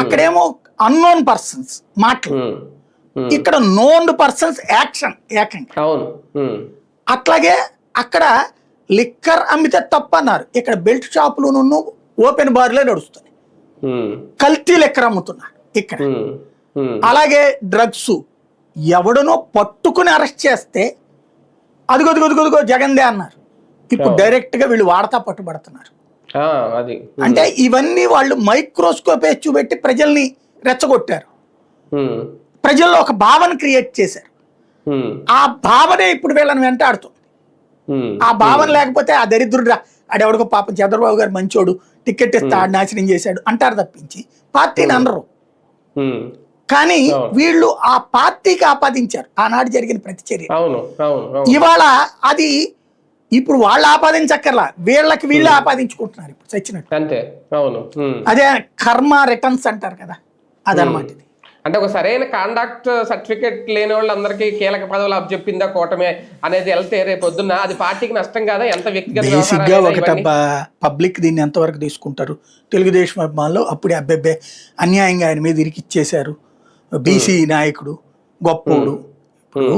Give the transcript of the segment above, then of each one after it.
అక్కడేమో unknown persons మాటలు, ఇక్కడ నోన్డ్ పర్సన్స్ యాక్షన్ ఏకంగా. అట్లాగే అక్కడ లిక్కర్ అమ్మితే తప్పు అన్నారు, ఇక్కడ బెల్ట్ షాపులు ఓపెన్ బార్లే నడుస్తున్నాయి, కల్తీ లిక్కర్ అమ్ముతున్నారు ఇక్కడ. అలాగే డ్రగ్స్ ఎవడనో పట్టుకుని అరెస్ట్ చేస్తే అదిగొదిగొదిగొదిగో జగన్దే అన్నారు, ఇప్పుడు డైరెక్ట్ గా వీళ్ళు వాడతా పట్టుబడుతున్నారు. అంటే ఇవన్నీ వాళ్ళు మైక్రోస్కోప్ చూపెట్టి ప్రజల్ని రెచ్చగొట్టారు, ప్రజల్లో ఒక భావన క్రియేట్ చేశారు. ఆ భావనే ఇప్పుడు వీళ్ళని వెంటాడుతుంది. ఆ భావన లేకపోతే ఆ దరిద్రుడు ఆడెవడికో పాపం చంద్రబాబు గారు మంచోడు టికెట్ ఇస్తే ఆడు నాశనం చేశాడు అంటారు తప్పించి పార్టీని అనరు. కానీ వీళ్ళు ఆ పార్టీకి ఆపాదించారు ఆనాడు జరిగిన ప్రతిచర్య. ఇవాళ అది ఇప్పుడు వాళ్ళు ఆపాదించక్కర్లా, వీళ్ళకి వీళ్ళు ఆపాదించుకుంటున్నారు ఇప్పుడు చచ్చినట్టు. అదే కర్మ రిటర్న్స్ అంటారు కదా, అదనమాట. ఇది అంటే ఒక సరైన కాండక్ట్ సర్టిఫికేట్ లేని వాళ్ళందరికీ కీలక పదవులు అప్పచెప్పిందా కూటమే అనేది వెళ్తే రేపు పొద్దున్న అది పార్టీకి నష్టం కాదా? ఎంత బేసిక్గా ఒకటబ్బా, పబ్లిక్ దీన్ని ఎంతవరకు తీసుకుంటారు? తెలుగుదేశం అభిమానులు అప్పుడే అబ్బెబ్బే అన్యాయంగా ఆయన మీద ఇరికిచ్చేశారు, బీసీ నాయకుడు గొప్పోడు. ఇప్పుడు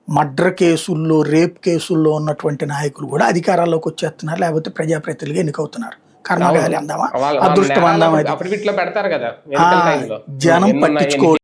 మర్డర్ కేసుల్లో రేప్ కేసుల్లో ఉన్నటువంటి నాయకులు కూడా అధికారాల్లోకి వచ్చేస్తున్నారు, లేకపోతే ప్రజాప్రతినిధులుగా ఎన్నికవుతున్నారు. కర్మగాలి అందామా, అదృష్టం అందామా, పెడతారు కదా, జనం పట్టించుకో